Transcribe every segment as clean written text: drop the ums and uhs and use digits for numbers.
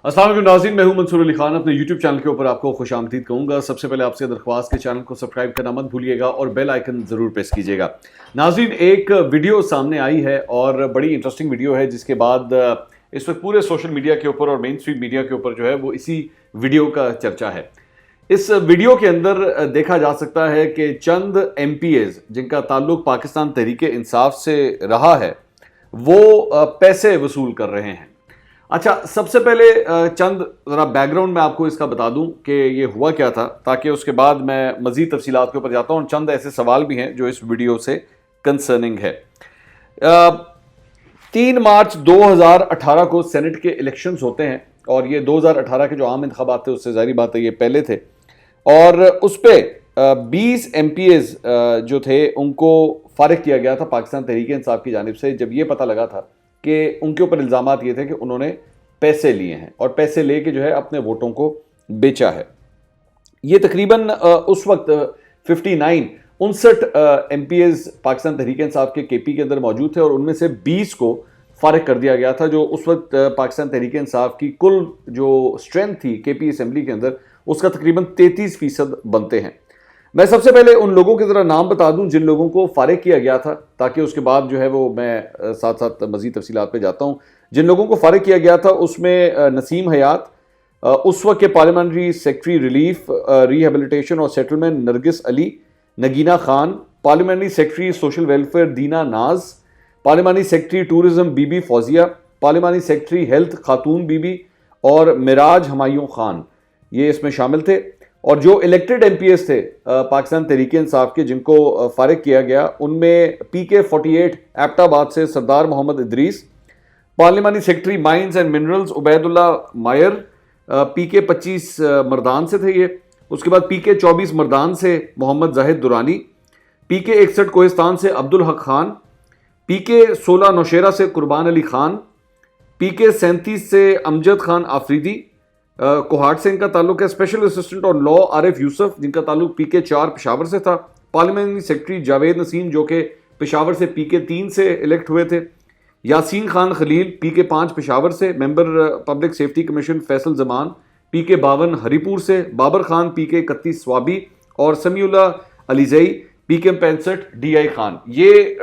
अस्सलाम वालेकुम नाज़रीन, मैं हूं मंसूर अली खान। अपने यूट्यूब चैनल के ऊपर आपको खुश आमदीद कहूँगा। सबसे पहले आपसे दरख्वास्त के चैनल को सब्सक्राइब करना मत भूलिएगा और बेल आइकन ज़रूर प्रेस कीजिएगा। नाज़रीन, एक वीडियो सामने आई है और बड़ी इंटरेस्टिंग वीडियो है, जिसके बाद इस वक्त पूरे सोशल मीडिया के ऊपर और मेन स्ट्रीम मीडिया के ऊपर जो है वो इसी वीडियो का चर्चा है। इस वीडियो के अंदर देखा जा सकता है कि चंद MPAs जिनका ताल्लुक पाकिस्तान तहरीक इंसाफ से रहा है, वो पैसे वसूल कर रहे हैं। अच्छा, सबसे पहले चंद ज़रा बैकग्राउंड में आपको इसका बता दूं कि ये हुआ क्या था, ताकि उसके बाद मैं मज़ीद तफसीलात के ऊपर जाता हूं और चंद ऐसे सवाल भी हैं जो इस वीडियो से कंसर्निंग है। 3 मार्च 2018 को सेनेट के इलेक्शंस होते हैं और ये 2018 के जो आम इंतखाबात थे उससे ज़ाहिर बात है ये पहले थे, और उस पर 20 MPAs जो थे उनको फारिग किया गया था पाकिस्तान तहरीक इंसाफ की जानिब से, जब ये पता लगा था कि उनके ऊपर इल्ज़ामात ये थे कि उन्होंने पैसे लिए हैं और पैसे लेके जो है अपने वोटों को बेचा है। ये तकरीबन उस वक्त 59 MPAs पाकिस्तान तहरीक इंसाफ के KP के अंदर मौजूद थे और उनमें से 20 को फारिग कर दिया गया था, जो उस वक्त पाकिस्तान तहरीक इंसाफ की कुल जो स्ट्रेंथ थी KP असेंबली के अंदर उसका तकरीबन 33% बनते हैं। मैं सबसे पहले उन लोगों के ज़रा नाम बता दूं जिन लोगों को फारिग किया गया था, ताकि उसके बाद जो है वो मैं साथ साथ मज़ीद तफसीलात पे जाता हूं। जिन लोगों को फारिग किया गया था उसमें नसीम हयात, उस वक्त के पार्लियामेंट्री सेक्रेटरी रिलीफ रिहेबिलिटेशन और settlement Nargis Ali, Nagina Khan, parliamentary secretary social welfare Dina Naz, parliamentary secretary tourism Bibi Fauzia, parliamentary secretary health Khatoon Bibi और मिराज हमायूं खान, ये इसमें शामिल थे। और जो इलेक्टेड MPAs थे पाकिस्तान तहरीक इंसाफ के जिनको फारिग किया गया, उनमें PK 48 एबटाबाद से Sardar Mohammad Idrees, parliamentary secretary mines and minerals Ubaidullah Mayar, PK 25 Mardan से थे ये। उसके बाद PK 24 मर्दान से मोहम्मद जाहिद दुरानी, PK 61 कोहिस्तान से अब्दुल हक खान, PK 16 नौशेरा से कुर्बान अली खान, PK 37 से अमजद खान आफरीदी, कोहाट से इनका ताल्लुक है। स्पेशल असिस्टेंट और लॉ आरिफ यूसुफ, जिनका ताल्लुक PK 4 पेशावर से था। पार्लियामेंट्री सेक्रेटरी जावेद नसीम, जो कि पेशावर से PK 3 से इलेक्ट हुए थे। यासीन खान खलील PK 5 पेशावर से। Member public safety commission Faisal Zaman PK 52 Haripur से। बाबर खान PK 31 स्वाबी और समीउल्ला अलीजई PK 65 DI खान। ये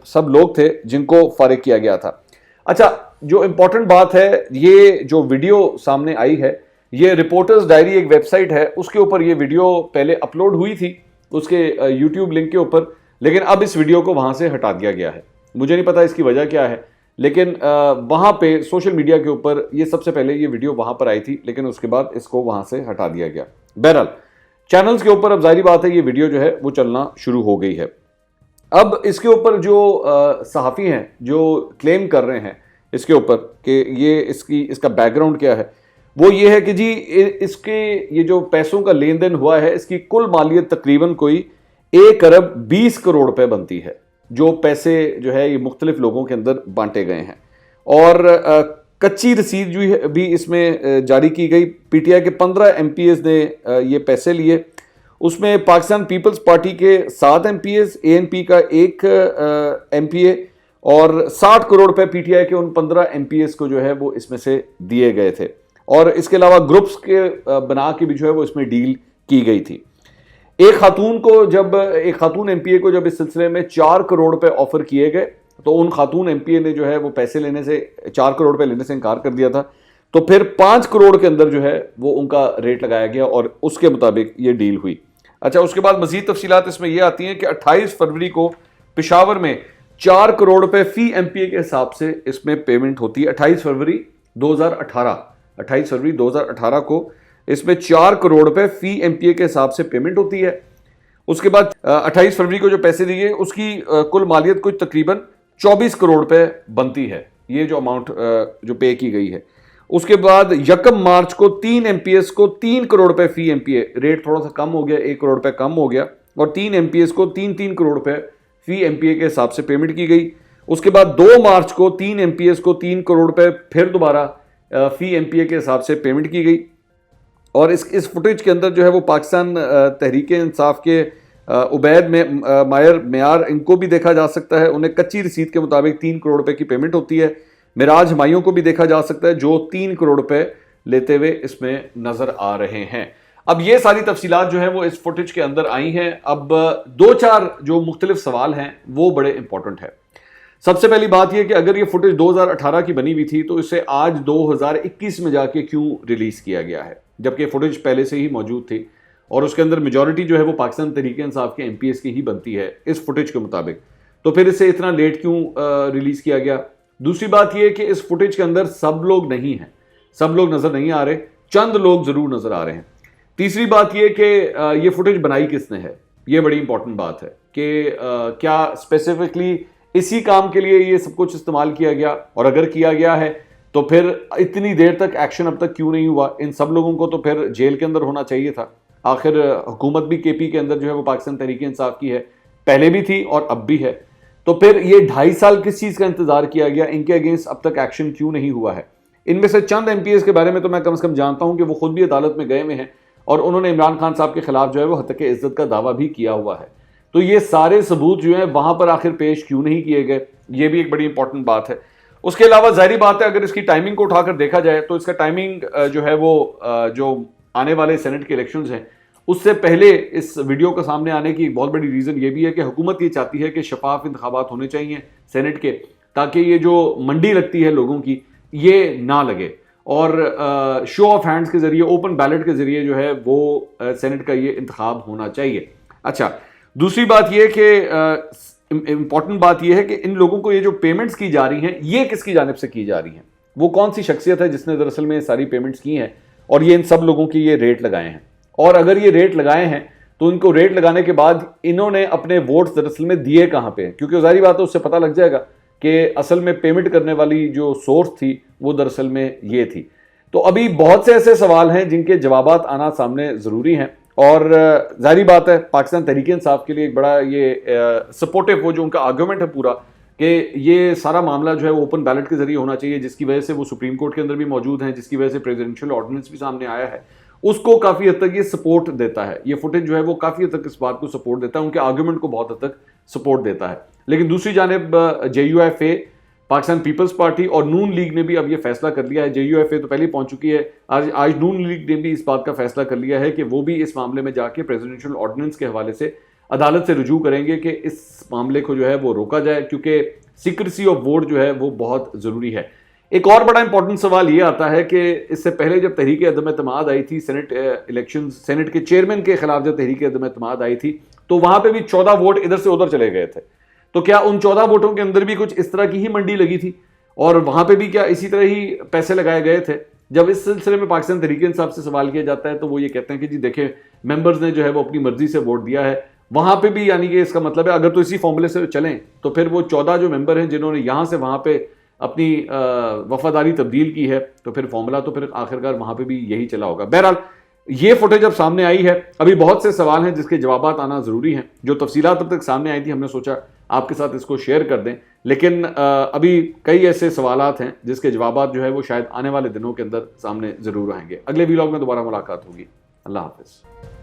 सब लोग थे जिनको फारिग किया गया था। अच्छा, जो इम्पोर्टेंट बात है, ये जो वीडियो सामने आई है, ये रिपोर्टर्स डायरी एक वेबसाइट है, उसके ऊपर ये वीडियो पहले अपलोड हुई थी उसके YouTube लिंक के ऊपर, लेकिन अब इस वीडियो को वहाँ से हटा दिया गया है। मुझे नहीं पता इसकी वजह क्या है, लेकिन वहाँ पे सोशल मीडिया के ऊपर ये सबसे पहले ये वीडियो वहाँ पर आई थी, लेकिन उसके बाद इसको वहाँ से हटा दिया गया। बहरहाल चैनल्स के ऊपर अब जाहिर बात है ये वीडियो जो है वो चलना शुरू हो गई है। अब इसके ऊपर जो सहाफ़ी हैं जो क्लेम कर रहे हैं इसके ऊपर कि ये इसका बैकग्राउंड क्या है, वो ये है कि जी इसके ये जो पैसों का लेन देन हुआ है, इसकी कुल मालियत तकरीबन कोई 1 अरब 20 करोड़ रुपए बनती है, जो पैसे जो है ये मुख्तलिफ लोगों के अंदर बांटे गए हैं। और कच्ची रसीद जो भी इसमें जारी की गई। PTI के 15 MPAs ने ये पैसे लिए। उसमें पाकिस्तान पीपल्स पार्टी के 7 MPAs, ANP का 1 MPA और 60 करोड़ रुपए PTI के उन 15 MPAs को जो है वो इसमें से दिए गए थे। और इसके अलावा ग्रुप्स के बना के भी जो है वो इसमें डील की गई थी। एक खातून MPA को जब इस सिलसिले में 4 करोड़ रुपए ऑफर किए गए, तो उन खातून MPA ने जो है वो पैसे लेने से 4 करोड़ रुपए लेने से इनकार कर दिया था। तो फिर 5 करोड़ के अंदर जो है वो उनका रेट लगाया गया और उसके मुताबिक ये डील हुई। अच्छा, उसके बाद मजीद तफसीलात इसमें यह आती हैं कि 28 फरवरी को पेशावर में 4 करोड़ रुपए फी MPA के हिसाब से इसमें पेमेंट होती है। 28 फरवरी 2018 को इसमें 4 करोड़ रुपए फी MPA के हिसाब से पेमेंट होती है। उसके बाद 28 फरवरी को जो पैसे दिए उसकी कुल मालियत कुछ तकरीबन 24 करोड़ रुपए बनती है, ये जो अमाउंट जो पे की गई है। उसके बाद 1 मार्च को 3 MPAs को 3 करोड़ रुपए फी MPA, रेट थोड़ा सा कम हो गया, 1 करोड़ रुपए कम हो गया, और 3 MPAs को 3 करोड़ रुपए फी MPA के हिसाब से पेमेंट की गई। उसके बाद 2 मार्च को 3 MPAs को 3 करोड़ रुपए फिर दोबारा फी MPA के हिसाब से पेमेंट की गई। और इस फुटेज के अंदर जो है वो पाकिस्तान तहरीक इंसाफ के उबैद में मायर, इनको भी देखा जा सकता है। उन्हें कच्ची रसीद के मुताबिक 3 करोड़ रुपए की पेमेंट होती है। معراج ہمایوں کو بھی دیکھا جا سکتا ہے جو 3 کروڑ روپے لیتے ہوئے اس میں نظر آ رہے ہیں. اب یہ ساری تفصیلات جو ہیں وہ اس فوٹیج کے اندر آئی ہیں. اب 2-4 جو مختلف سوال ہیں وہ بڑے امپورٹنٹ ہیں. سب سے پہلی بات یہ کہ اگر یہ فوٹیج 2018 کی بنی ہوئی تھی تو اسے آج 2021 میں جا کے کیوں ریلیز کیا گیا ہے، جبکہ فوٹیج پہلے سے ہی موجود تھی اور اس کے اندر میجورٹی جو ہے وہ پاکستان تحریک انصاف کے MPs کی ہی بنتی ہے اس فوٹیج کے مطابق. تو پھر اسے اتنا لیٹ کیوں ریلیز کیا گیا؟ دوسری بات یہ کہ اس فوٹیج کے اندر سب لوگ نہیں ہیں، سب لوگ نظر نہیں آ رہے، چند لوگ ضرور نظر آ رہے ہیں. تیسری بات یہ کہ یہ فوٹیج بنائی کس نے ہے، یہ بڑی امپورٹنٹ بات ہے کہ کیا اسپیسیفکلی اسی کام کے لیے یہ سب کچھ استعمال کیا گیا، اور اگر کیا گیا ہے تو پھر اتنی دیر تک ایکشن اب تک کیوں نہیں ہوا؟ ان سب لوگوں کو تو پھر جیل کے اندر ہونا چاہیے تھا. آخر حکومت بھی KP کے اندر جو ہے وہ پاکستان تحریک انصاف کی ہے، پہلے بھی تھی اور اب بھی ہے. تو پھر یہ 2.5 سال کس چیز کا انتظار کیا گیا؟ ان کے اگینسٹ اب تک ایکشن کیوں نہیں ہوا ہے؟ ان میں سے چند MPs کے بارے میں تو میں کم از کم جانتا ہوں کہ وہ خود بھی عدالت میں گئے ہوئے ہیں اور انہوں نے عمران خان صاحب کے خلاف جو ہے وہ حقیق عزت کا دعویٰ بھی کیا ہوا ہے. تو یہ سارے ثبوت جو ہیں وہاں پر آخر پیش کیوں نہیں کیے گئے؟ یہ بھی ایک بڑی امپورٹنٹ بات ہے. اس کے علاوہ ظاہری بات ہے اگر اس کی ٹائمنگ کو اٹھا کر دیکھا جائے تو اس کا ٹائمنگ جو ہے وہ جو آنے والے سینٹ کے الیکشنز ہیں اس سے پہلے اس ویڈیو کا سامنے آنے کی ایک بہت بڑی ریزن یہ بھی ہے کہ حکومت یہ چاہتی ہے کہ شفاف انتخابات ہونے چاہیے سینٹ کے، تاکہ یہ جو منڈی لگتی ہے لوگوں کی یہ نہ لگے، اور شو آف ہینڈز کے ذریعے، اوپن بیلٹ کے ذریعے جو ہے وہ سینٹ کا یہ انتخاب ہونا چاہیے. اچھا، دوسری بات یہ کہ امپورٹنٹ بات یہ ہے کہ ان لوگوں کو یہ جو پیمنٹس کی جا رہی ہیں یہ کس کی جانب سے کی جا رہی ہیں؟ وہ کون سی شخصیت ہے جس نے دراصل میں ساری پیمنٹس کی ہیں اور یہ ان سب لوگوں کی یہ ریٹ لگائے ہیں؟ اور اگر یہ ریٹ لگائے ہیں تو ان کو ریٹ لگانے کے بعد انہوں نے اپنے ووٹس دراصل میں دیے کہاں پہ ہیں؟ کیونکہ ظاہری بات ہے اس سے پتہ لگ جائے گا کہ اصل میں پیمنٹ کرنے والی جو سورس تھی وہ دراصل میں یہ تھی. تو ابھی بہت سے ایسے سوال ہیں جن کے جوابات آنا سامنے ضروری ہیں، اور ظاہری بات ہے پاکستان تحریک انصاف کے لیے ایک بڑا یہ سپورٹو وہ جو ان کا آرگومنٹ ہے پورا کہ یہ سارا معاملہ جو ہے وہ اوپن بیلٹ کے ذریعے ہونا چاہیے، جس کی وجہ سے وہ سپریم کورٹ کے اندر بھی موجود ہیں، جس کی وجہ سے پریزیڈنشل آرڈیننس بھی سامنے آیا ہے، اس کو کافی حد تک یہ سپورٹ دیتا ہے. یہ فوٹیج جو ہے وہ کافی حد تک اس بات کو سپورٹ دیتا ہے، ان کے آرگومنٹ کو بہت حد تک سپورٹ دیتا ہے. لیکن دوسری جانب JUFA، پاکستان پیپلز پارٹی اور نون لیگ نے بھی اب یہ فیصلہ کر لیا ہے. JUFA تو پہلے پہنچ چکی ہے، آج نون لیگ نے بھی اس بات کا فیصلہ کر لیا ہے کہ وہ بھی اس معاملے میں جا کے پریزیڈنشل آرڈیننس کے حوالے سے عدالت سے رجوع کریں گے کہ اس معاملے کو جو ہے وہ روکا جائے، کیونکہ سیکریسی آف ووٹ جو ہے وہ بہت ضروری ہے. ایک اور بڑا امپورٹنٹ سوال یہ آتا ہے کہ اس سے پہلے جب تحریک عدم اعتماد آئی تھی سینٹ الیکشن، سینٹ کے چیئرمین کے خلاف جب تحریک عدم اعتماد آئی تھی تو وہاں پہ بھی 14 ووٹ ادھر سے ادھر چلے گئے تھے. تو کیا ان 14 ووٹوں کے اندر بھی کچھ اس طرح کی ہی منڈی لگی تھی اور وہاں پہ بھی کیا اسی طرح ہی پیسے لگائے گئے تھے؟ جب اس سلسلے میں پاکستان تحریک انصاف سے سوال کیا جاتا ہے تو وہ یہ کہتے ہیں کہ جی دیکھیں ممبرز نے جو ہے وہ اپنی مرضی سے ووٹ دیا ہے وہاں پہ بھی، یعنی کہ اس کا مطلب ہے اگر تو اسی فارمولے سے چلیں تو پھر وہ 14 جو ممبر ہیں جنہوں نے یہاں سے وہاں پہ اپنی وفاداری تبدیل کی ہے تو پھر فارمولا تو پھر آخرکار وہاں پہ بھی یہی چلا ہوگا. بہرحال یہ فوٹیج اب سامنے آئی ہے، ابھی بہت سے سوال ہیں جس کے جوابات آنا ضروری ہیں. جو تفصیلات اب تک سامنے آئی تھی ہم نے سوچا آپ کے ساتھ اس کو شیئر کر دیں، لیکن ابھی کئی ایسے سوالات ہیں جس کے جوابات جو ہے وہ شاید آنے والے دنوں کے اندر سامنے ضرور آئیں گے. اگلے ویلاگ میں دوبارہ ملاقات ہوگی. اللہ حافظ.